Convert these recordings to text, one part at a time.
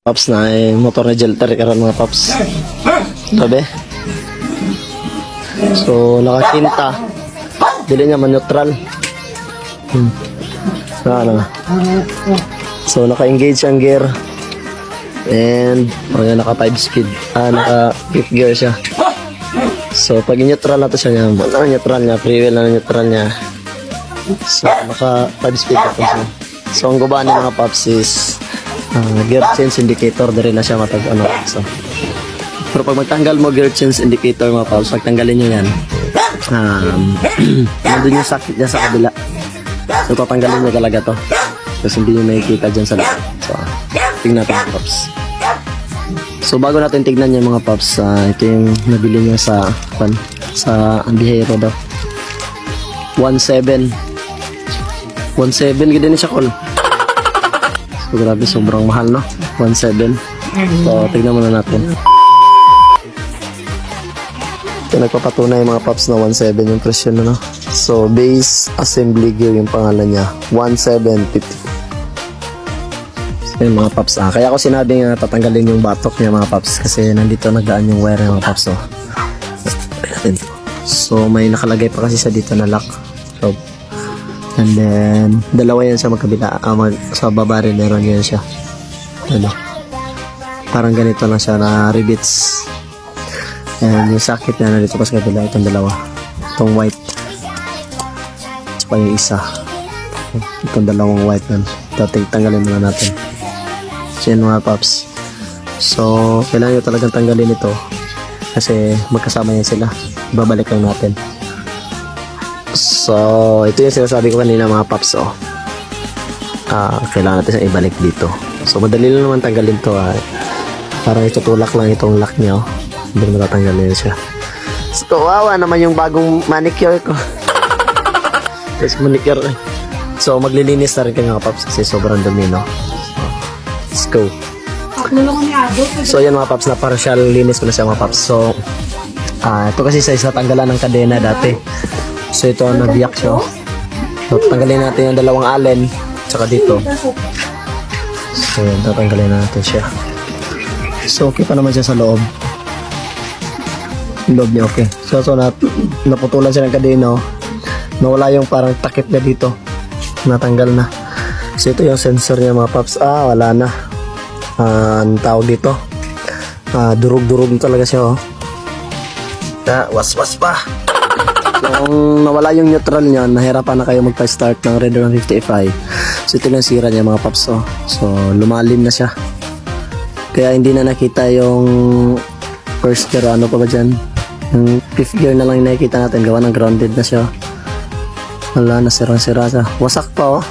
Paps na motor na Jelter karon mga paps. Sabi. So nakakinta. Dili niya man neutral. Ano. So naka-engage ang gear. And naka 5 speed. Naka 5 gear siya. So pag neutral na to siya niya, neutral niya, free wheel na neutral niya. So naka 5 speed na to siya. So ang gubaan ng mga paps is gear change indicator, diri na siya matag ano. So pero pag magtanggal mo gear change indicator mga paps, pag tanggalin nyo yan, nandun yung sakit niya sa kabila. So tatanggalin nyo talaga to kasi hindi nyo makikita dyan sa loob. So tignan natin mga paps. So bago natin tignan yung mga paps, ito yung nabili niya sa Andihero daw. 1.7 ganda siya call. So grabe, sobrang mahal no, 1.7. So tignan muna natin. Ito nagpapatunay mga paps na 1.7 yung presyo na no. So base assembly gear yung pangalan niya, 1.750. So yung mga paps, kaya ako sinabing tatanggalin yung batok niya mga paps kasi nandito nagdaan yung wire mga paps. So may nakalagay pa kasi sa dito na lock. So and then dalawa yan sa magkabila, sa baba rin meron yan siya. Ano, parang ganito lang siya na rivets. And yung socket na nandito pa sa kabila, itong dalawa, itong white tsaka yung isa, itong dalawang white na tanggalin muna natin. So yan mga paps, so kailangan nyo talagang tanggalin ito kasi magkasama yan sila, babalik lang natin. So ito yung sinasabi ko kanina mga paps. Kailangan natin siyang ibalik dito. So madali lang naman tanggalin to, parang itutulak lang itong lock nyo, hindi matatanggalin siya. So kawawa naman yung bagong manicure ko. Yes, manicure. So maglilinis na rin kayo mga paps kasi sobrang dumi no. Let's go. So yan mga paps, na partial linis ko na siya mga paps. So ito kasi sa tanggalan ng kadena dati. So ito nabiyak siya. So tanggalin natin yung dalawang allen tsaka dito. So yan, tatanggalin natin siya. So okay pa naman siya sa loob. Loob niya okay. So naputulan siya ng kadena. Nawala yung parang takip niya dito. Natanggal na. So ito yung sensor niya mga paps. Wala na. Ang tawag dito, durug-durug talaga siya. Was-was pa. Kung nawala yung neutral niya, nahirapan na kayo magpa-start ng Red 155. So ito yung sira niya mga paps. So lumalim na siya. Kaya hindi na nakita yung first gear, ano pa ba dyan, yung fifth gear na lang yung nakikita natin, gawa ng grounded na siya. Wala na, sirang-sira siya, wasak pa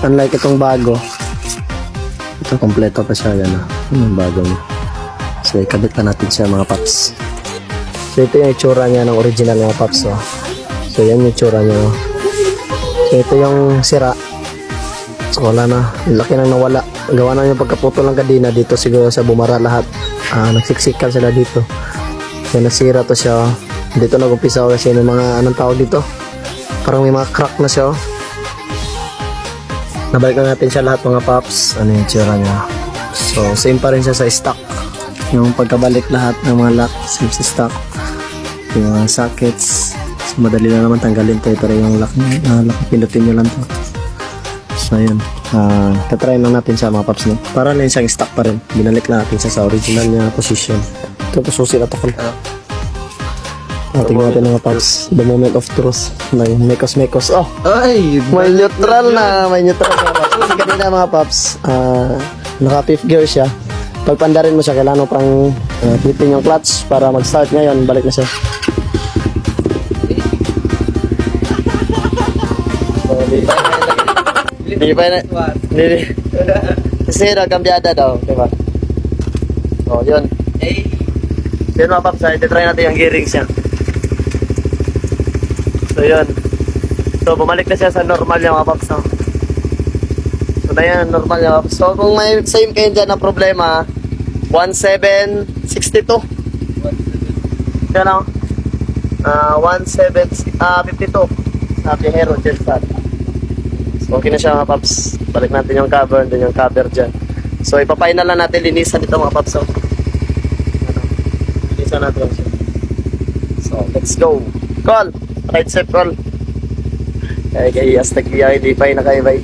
unlike itong bago, ito kompleto pa siya. Yan yung bago niya. So ikabit na natin siya mga paps. So ito yung itsura niya ng original mga paps. So yan yung itsura niya. So ito yung sira. So wala na, laki nang nawala, gawa na yung pagkaputo ng kadena dito, siguro sa bumara lahat. Nagsiksikan sila dito. So nasira to siya. Dito nag-umpisa kasi may mga anong tawag dito, parang may mga crack na siya. Nabalik na natin siya lahat mga paps. Ano yung itsura niya. So same pa rin siya sa stock. Yung pagkabalik lahat ng mga lock, same sa stock. Yung mga sockets, so madali na naman tanggalin to. Ito rin yung lock, pinutin nyo lang to. So yun, tatry lang natin siya mga paps, no? Para lang siyang stock pa rin. Binalik na natin siya sa original niya position. Ito po susi na to ko. Tingnan natin mga paps, the moment of truth. Mekos-mekos. Ay, may neutral na. May neutral na mga paps. Kasi kanina mga paps, naka fifth gear siya. Pagpandarin mo siya, kailangan pang clipin yung clutch para mag-start. Ngayon, balik na siya. Hindi pa na. Kasi nagkambyada daw, diba? Yun. Yun mga paps, try natin yung gearings niya. So yun. So bumalik na siya sa normal niya mga paps. So na yan, normal niya mga paps. So kung may same kayo dyan na problema, 1762. Yan o. 1752 sa Andihero Jelter. So okay na siya mga paps. Balik natin yung cover, then yung cover dyan. So, ipapainal na natin, linisan ito mga paps. So, linisan natin siya. So, let's go. Call! Right safe call. Kaya hasta kaya hindi pa na kayo, bye.